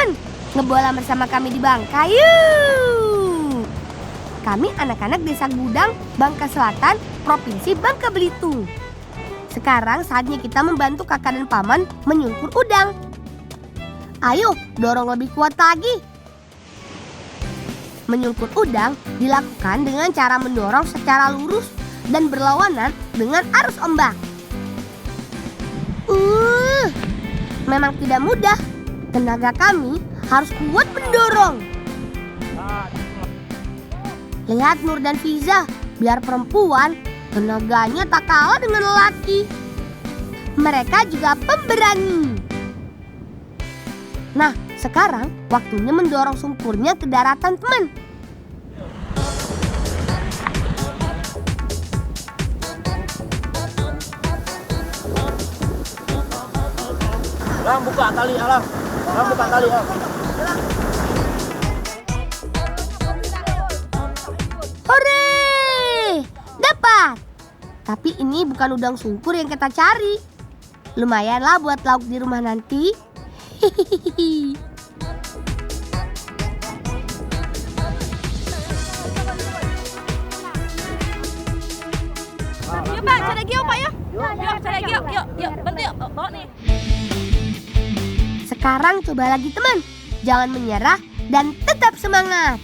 teman, ngebola bersama kami di Bangka yuk. Kami anak-anak Desa Gudang, Bangka Selatan, Provinsi Bangka Belitung. Sekarang saatnya kita membantu kakak dan paman menyungkur udang. Ayo, dorong lebih kuat lagi. Menyungkur udang dilakukan dengan cara mendorong secara lurus dan berlawanan dengan arus ombak. Memang tidak mudah. Tenaga kami harus kuat mendorong. Lihat Nur dan Fiza, biar perempuan, tenaganya tak kalah dengan lelaki. Mereka juga pemberani. Nah, sekarang waktunya mendorong sungkurnya ke daratan, teman. Alang, buka tali, Alang. Alang, buka tali, Alang. Hore! Dapat! Tapi ini bukan udang sungkur yang kita cari. Lumayanlah buat lauk di rumah nanti. Hihihi. Yuk Pak, cari lagi yuk Pak ya. Yuk, cari lagi yuk. Yuk, bantu yuk, bawa nih. Sekarang coba lagi teman. Jangan menyerah dan tetap semangat.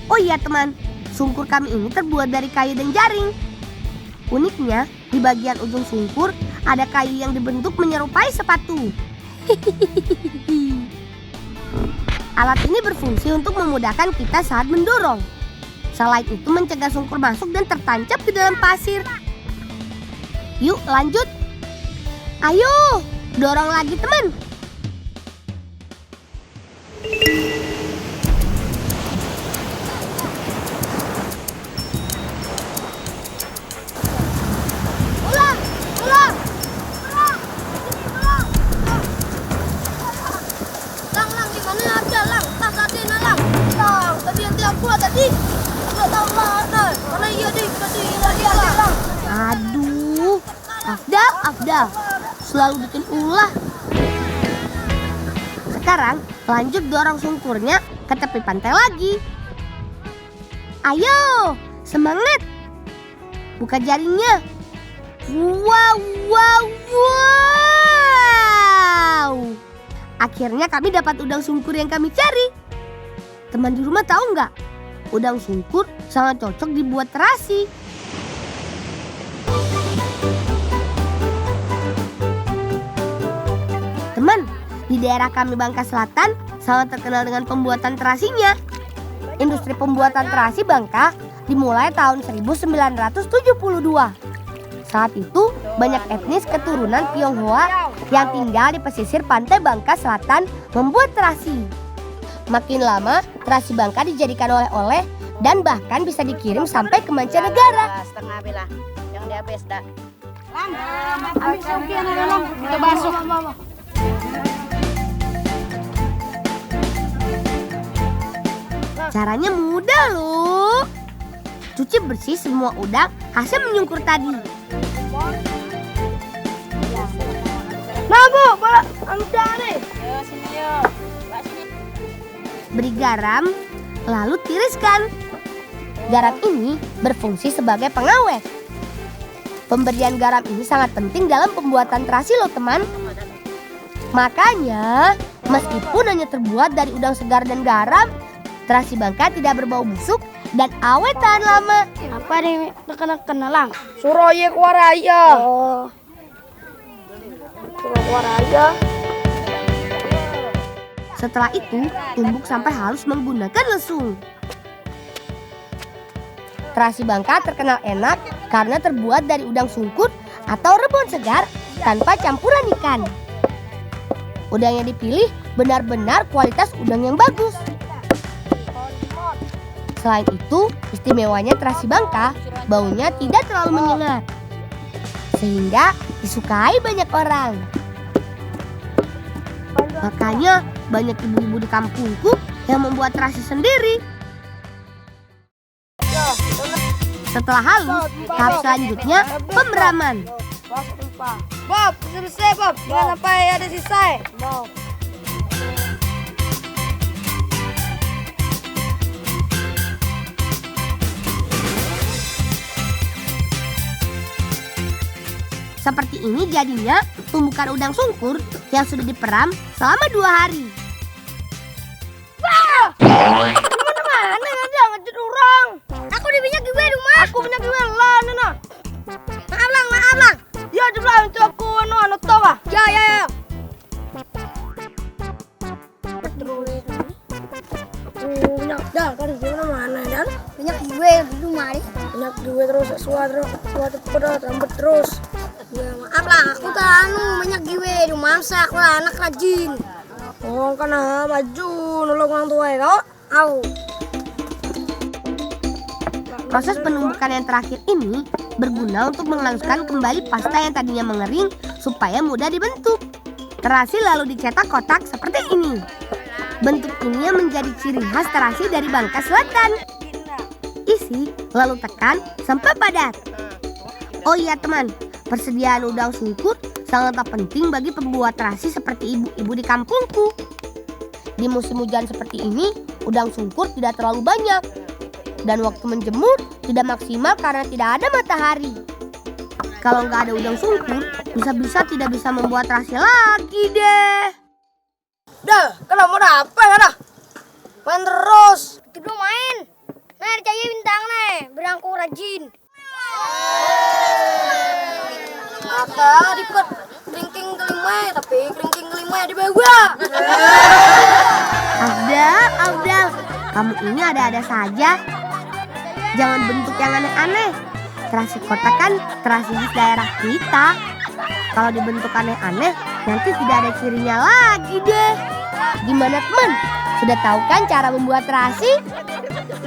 Oh iya teman, sungkur kami ini terbuat dari kayu dan jaring. Uniknya, di bagian ujung sungkur ada kayu yang dibentuk menyerupai sepatu. Alat ini berfungsi untuk memudahkan kita saat mendorong. Selain itu mencegah sungkur masuk dan tertancap di dalam pasir. Yuk lanjut. Ayo, dorong lagi teman. Ulang. Lang, gimana aja Lang? Tas tadi Lang. Lang, tadi yang tidak keluar tadi. Nggak tahu mana. Mana iya deh, tadi Lang. Aduh, Afdal, selalu bikin ulah. Sekarang lanjut dorong sungkurnya ke tepi pantai lagi. Ayo, semangat. Buka jaringnya. Wow. Akhirnya kami dapat udang sungkur yang kami cari. Teman di rumah tahu nggak? Udang sungkur sangat cocok dibuat terasi. Teman, di daerah kami Bangka Selatan sangat terkenal dengan pembuatan terasinya. Industri pembuatan terasi Bangka dimulai tahun 1972. Saat itu banyak etnis keturunan Tionghoa yang tinggal di pesisir pantai Bangka Selatan membuat terasi. Makin lama, terasi Bangka dijadikan oleh-oleh dan bahkan bisa dikirim sampai ke mancanegara. Setengah bila, yang dihabis dah. Ambil saukian Lang. Kita basuh. Caranya mudah loh. Cuci bersih semua udang hasil menyungkur tadi. Nah Bu, bola udah nih. Yuk, sini yuk. Mbak sini. Beri garam, lalu tiriskan. Garam ini berfungsi sebagai pengawet. Pemberian garam ini sangat penting dalam pembuatan terasi loh teman. Makanya, meskipun hanya terbuat dari udang segar dan garam, terasi Bangka tidak berbau busuk dan awet tahan lama. Apa nih kena Lang? Suroye Kuaraya. Oh. Suroye. Setelah itu, tumbuk sampai halus menggunakan lesung. Terasi Bangka terkenal enak karena terbuat dari udang sungkur atau rebon segar tanpa campuran ikan. Udang yang dipilih benar-benar kualitas udang yang bagus. Selain itu, istimewanya terasi Bangka, baunya tidak terlalu menyengat, sehingga disukai banyak orang. Makanya banyak ibu-ibu di kampungku yang membuat terasi sendiri. Setelah halus, tahap selanjutnya pemeraman. Bob, selesai Bob. Jangan sampai ada sisa. Seperti ini jadinya tumbukan udang sungkur yang sudah diperam selama 2 hari. Mana ada ngejar orang? Aku di minyak gue rumah. Aku minyak gue lah, Nana. Maaf lang. Ya, jeblah itu aku anu tau ah. Ya. Terus. Minyak dah, kan di mana dan? Minyak gue di rumah nih. Minyak gue terus suatu pedot rambut terus. Ya maaf lah, aku kan minyak gue di masak lah, anak rajin. Oh, karena maju nolong orang tua ya kau. Au. Proses penumbukan yang terakhir ini berguna untuk menghaluskan kembali pasta yang tadinya mengering supaya mudah dibentuk. Terasi lalu dicetak kotak seperti ini. Bentuk ini yang menjadi ciri khas terasi dari Bangka Selatan. Isi lalu tekan sampai padat. Oh iya teman, persediaan udang sungkur sangatlah penting bagi pembuat terasi seperti ibu-ibu di kampungku. Di musim hujan seperti ini, udang sungkur tidak terlalu banyak. Dan waktu menjemur tidak maksimal karena tidak ada matahari. Kalau nggak ada udang sungkur, bisa-bisa tidak bisa membuat terasi lagi deh. Dah, kenapa apa ya dah? Main terus. Kita main. Nah, cahaya bintang nih, berangku rajin. Kata diket keringking kelima, tapi keringking kelima di bawah. Abdal, kamu ini ada-ada saja. Jangan bentuk yang aneh-aneh. Terasi kotak kan terasi khas daerah kita. Kalau dibentuk aneh-aneh, nanti tidak ada cirinya lagi deh. Gimana teman? Sudah tahu kan cara membuat terasi?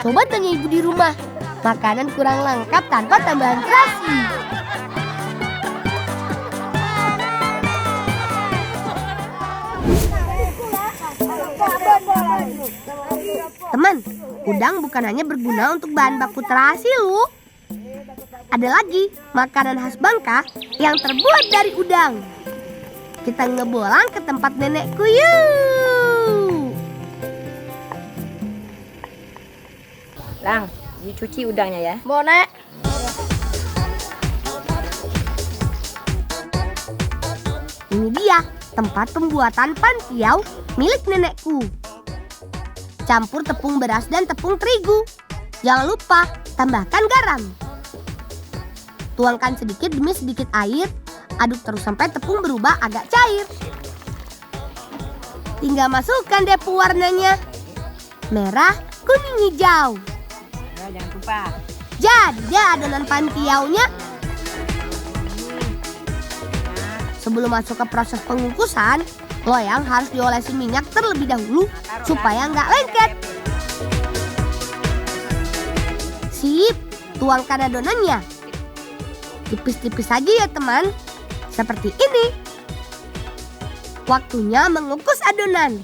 Coba tanya ibu di rumah. Makanan kurang lengkap tanpa tambahan terasi. Teman, udang bukan hanya berguna untuk bahan baku terasi loh. Ada lagi makanan khas Bangka yang terbuat dari udang. Kita ngebolang ke tempat nenekku yuk. Lang, dicuci udangnya ya. Bonek. Ini dia tempat pembuatan pantiau milik nenekku. Campur tepung beras dan tepung terigu. Jangan lupa tambahkan garam. Tuangkan sedikit demi sedikit air. Aduk terus sampai tepung berubah agak cair. Tinggal masukkan deh pewarnanya. Merah, kuning, hijau. Nah, jangan lupa. Jadi deh adonan pantiaunya. Sebelum masuk ke proses pengukusan, loyang harus diolesi minyak terlebih dahulu supaya nggak lengket. Sip, tuangkan adonannya. Tipis-tipis saja ya teman, seperti ini. Waktunya mengukus adonan.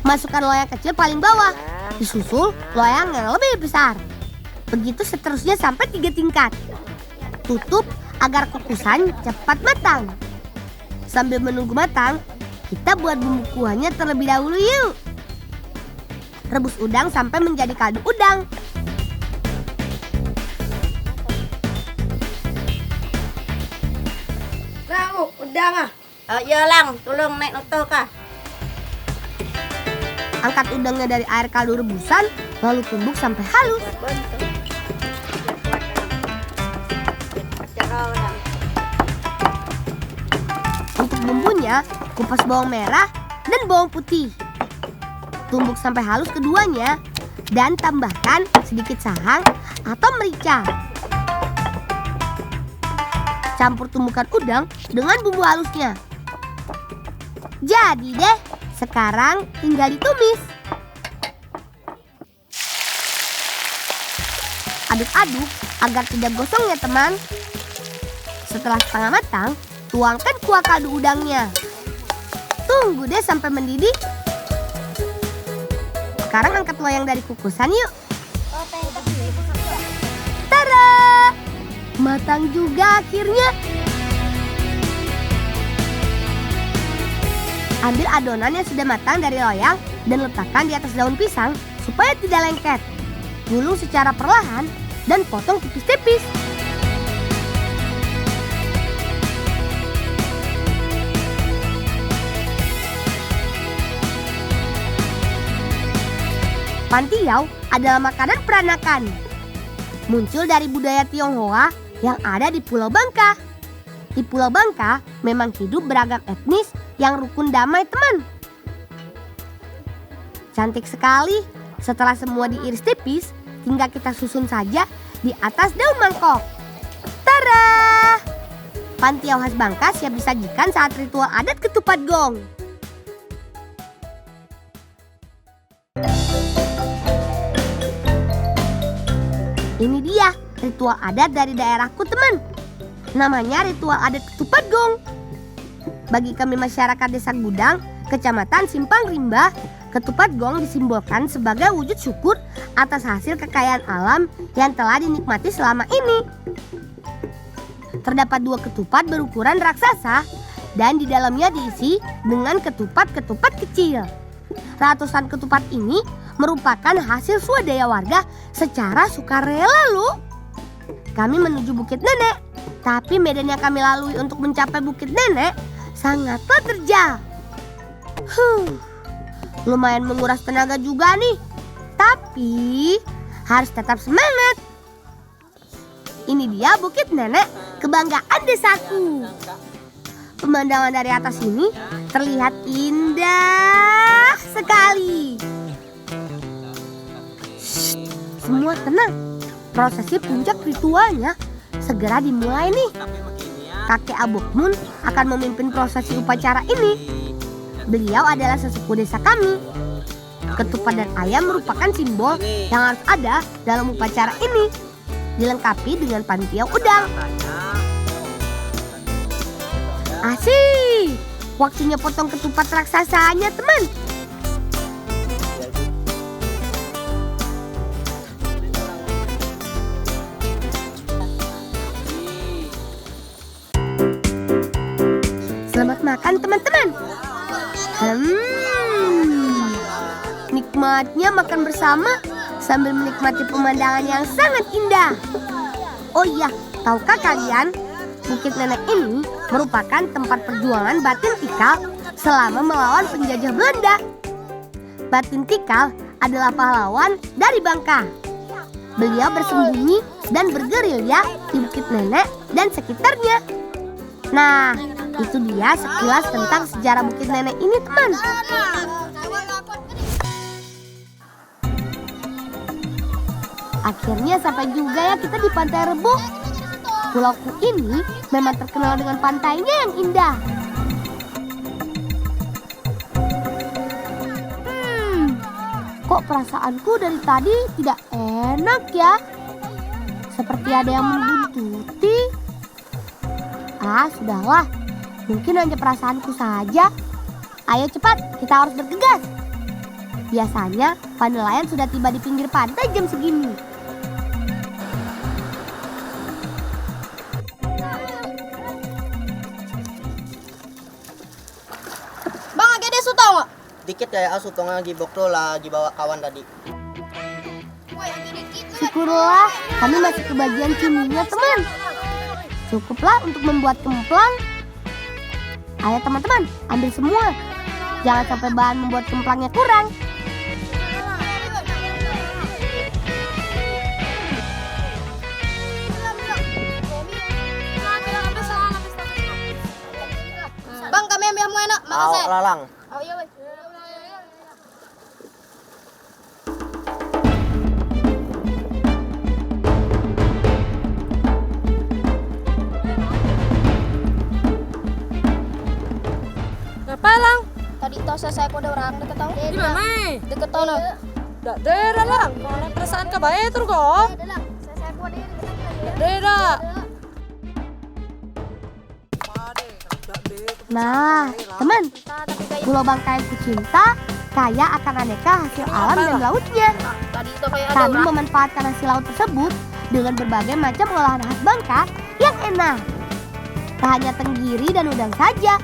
Masukkan loyang kecil paling bawah, disusul loyang yang lebih besar. Begitu seterusnya sampai 3 tingkat. Tutup agar kukusan cepat matang. Sambil menunggu matang, kita buat bumbu kuahnya terlebih dahulu yuk. Rebus udang sampai menjadi kaldu udang. Nah, udang ah. Ya Lang, tolong naik noto kah? Angkat udangnya dari air kaldu rebusan, lalu tumbuk sampai halus. Untuk bumbunya, kupas bawang merah dan bawang putih. Tumbuk sampai halus keduanya dan tambahkan sedikit sahang atau merica. Campur tumbukan udang dengan bumbu halusnya. Jadi deh, sekarang tinggal ditumis. Aduk-aduk agar tidak gosong ya teman. Setelah setengah matang, tuangkan kuah kaldu udangnya. Tunggu deh sampai mendidih. Sekarang angkat loyang dari kukusan yuk. Tada! Matang juga akhirnya. Ambil adonan yang sudah matang dari loyang dan letakkan di atas daun pisang supaya tidak lengket. Gulung secara perlahan dan potong tipis-tipis. Pantiau adalah makanan peranakan. Muncul dari budaya Tionghoa yang ada di Pulau Bangka. Di Pulau Bangka memang hidup beragam etnis yang rukun damai, teman. Cantik sekali. Setelah semua diiris tipis, tinggal kita susun saja di atas daun mangkok. Tara! Pantiau khas Bangka siap disajikan saat ritual adat ketupat gong. Ini dia ritual adat dari daerahku, teman. Namanya ritual adat ketupat gong. Bagi kami masyarakat Desa Gudang, Kecamatan Simpang Rimba, ketupat gong disimbolkan sebagai wujud syukur atas hasil kekayaan alam yang telah dinikmati selama ini. Terdapat 2 ketupat berukuran raksasa dan di dalamnya diisi dengan ketupat-ketupat kecil. Ratusan ketupat ini merupakan hasil swadaya warga secara sukarela loh. Kami menuju Bukit Nenek, tapi medan yang kami lalui untuk mencapai Bukit Nenek sangatlah terjal. Lumayan menguras tenaga juga nih, tapi harus tetap semangat. Ini dia Bukit Nenek, kebanggaan desaku. Pemandangan dari atas ini terlihat indah sekali. Semua tenang, prosesi puncak ritualnya segera dimulai nih. Kakek Abukmun akan memimpin prosesi upacara ini. Beliau adalah sesepuh desa kami. Ketupat dan ayam merupakan simbol yang harus ada dalam upacara ini, dilengkapi dengan pantiau udang. Asik, waktunya potong ketupat raksasanya, teman. Selamat makan, teman-teman. Nikmatnya makan bersama sambil menikmati pemandangan yang sangat indah. Oh iya, tahukah kalian, Bukit Nenek ini merupakan tempat perjuangan Batin Tikal selama melawan penjajah Belanda. Batin Tikal adalah pahlawan dari Bangka. Beliau bersembunyi dan bergerilya di Bukit Nenek dan sekitarnya. Nah, itu dia sekilas tentang sejarah Bukit Nenek ini, teman. Akhirnya sampai juga ya kita di Pantai Rebo. Pulauku ini memang terkenal dengan pantainya yang indah. Kok perasaanku dari tadi tidak enak ya? Seperti ada yang membuntuti. Sudahlah. Mungkin hanya perasaanku saja. Ayo cepat, kita harus bergegas. Biasanya para nelayan sudah tiba di pinggir pantai jam segini. Bang, agak deh tau nggak? Dikit ya, Sutong lagi bokro lagi bawa kawan tadi. Syukurlah, kami masih kebagian ciminya, teman. Cukuplah untuk membuat kemplang. Ayo teman-teman, ambil semua. Jangan sampai bahan membuat kemplangnya kurang. Bang, kami ambil semua enak. Makasih. Lalang. Oh iya, Bang. Ngapain, Lang? Tadi toh saya kode orang deket tau. Di mana? Deket tau nah. Dak daerah, Lang. Kalau perasaan ke bae tur kok. Saya kode Daerah. Nah, teman, Pulau Bangka yang kucinta kaya akan aneka hasil alam dan lautnya. Tadi itu kayak ada Kami orang. memanfaatkan hasil laut tersebut dengan berbagai macam olahan khas Bangka yang enak. Tak hanya tenggiri dan udang saja,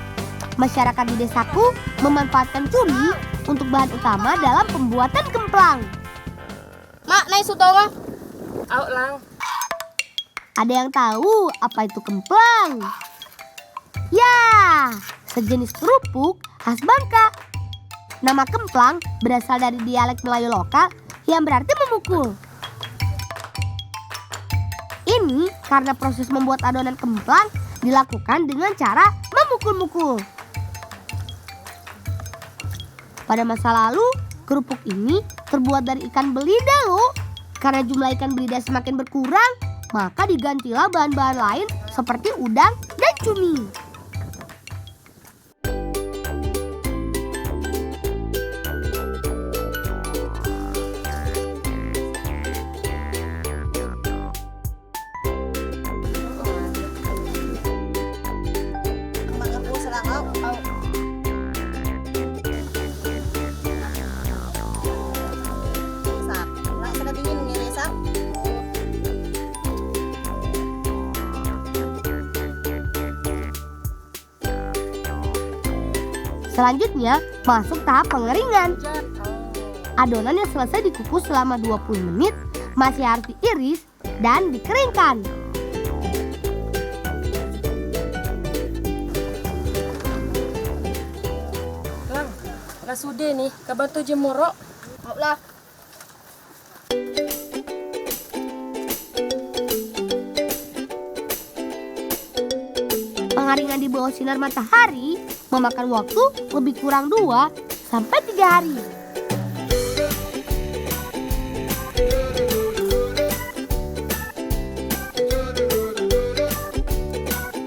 masyarakat di desaku memanfaatkan cumi untuk bahan utama dalam pembuatan kemplang. Mak, naik sutong. Au, Lang. Ada yang tahu apa itu kemplang? Ya, sejenis kerupuk khas Bangka. Nama kemplang berasal dari dialek Melayu lokal yang berarti memukul. Ini karena proses membuat adonan kemplang dilakukan dengan cara memukul-mukul. Pada masa lalu, kerupuk ini terbuat dari ikan belida loh. Karena jumlah ikan belida semakin berkurang, maka digantilah bahan-bahan lain seperti udang dan cumi. Selanjutnya, masuk tahap pengeringan. Adonan yang selesai dikukus selama 20 menit masih harus diiris dan dikeringkan. Lang, lah sudah nih, kabantu jemurok. Maaflah. Pengeringan di bawah sinar matahari memakan waktu lebih kurang 2 sampai 3 hari.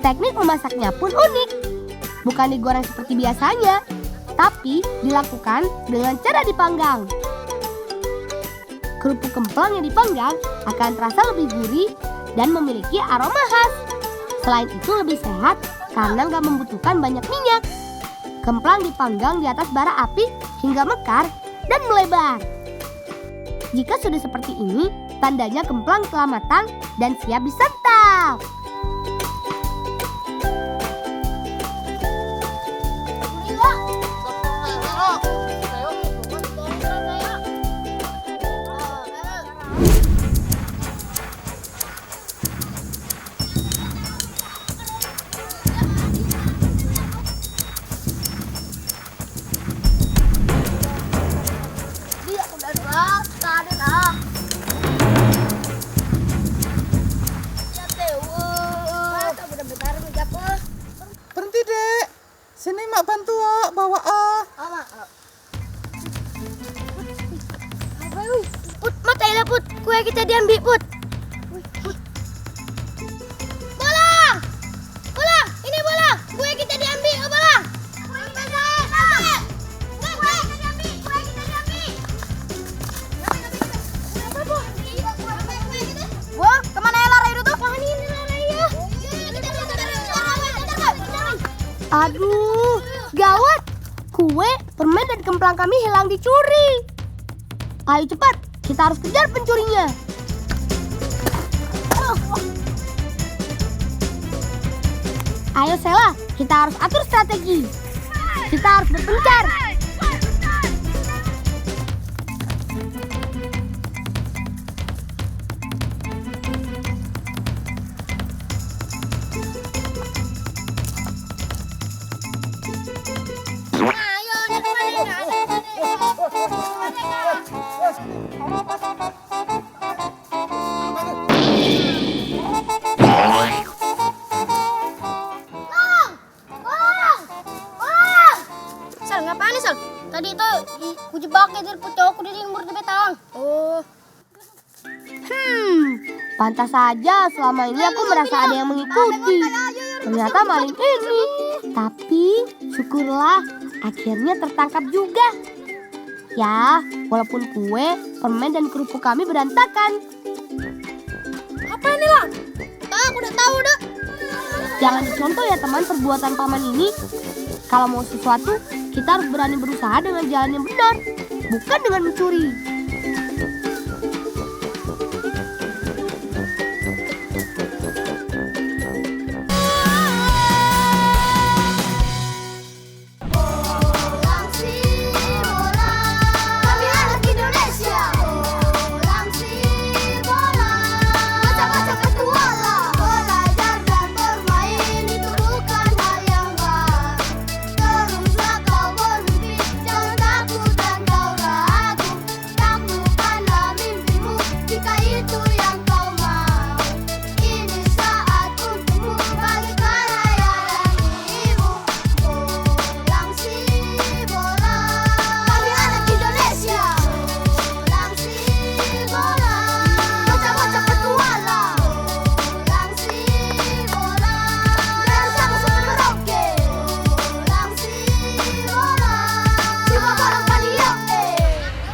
Teknik memasaknya pun unik. Bukan digoreng seperti biasanya, tapi dilakukan dengan cara dipanggang. Kerupuk kemplang yang dipanggang akan terasa lebih gurih dan memiliki aroma khas. Selain itu lebih sehat karena nggak membutuhkan banyak minyak. Kemplang dipanggang di atas bara api hingga mekar dan melebar. Jika sudah seperti ini, tandanya kemplang telah matang dan siap disantap. Berhenti dek, sini mak bantu bawa Put, mata elah Put, kue kita diambil Put. Bola, bola, ini bola, kue kita diambil, oh bola. Wah, kemana elah Raido tuh? Wah, ini Raido. Aduh, gawat. Kue, permen, dan kemplang kami hilang dicuri. Ayo cepat, kita harus kejar pencurinya. Ayo Sela, kita harus atur strategi. Kita harus berpencar. Sal, ngapain nih Sal? Tadi itu kujebak ya dari pucuk, aku dilimur di betang. Oh. Pantas saja selama ini aku merasa ada yang mengikuti. Ternyata maling ini. Tapi syukurlah akhirnya tertangkap juga. Ya, walaupun kue, permen, dan kerupuk kami berantakan. Apa ini lah? Aku udah tahu dah. Jangan dicontoh ya teman perbuatan paman ini. Kalau mau sesuatu, kita harus berani berusaha dengan jalan yang benar, bukan dengan mencuri.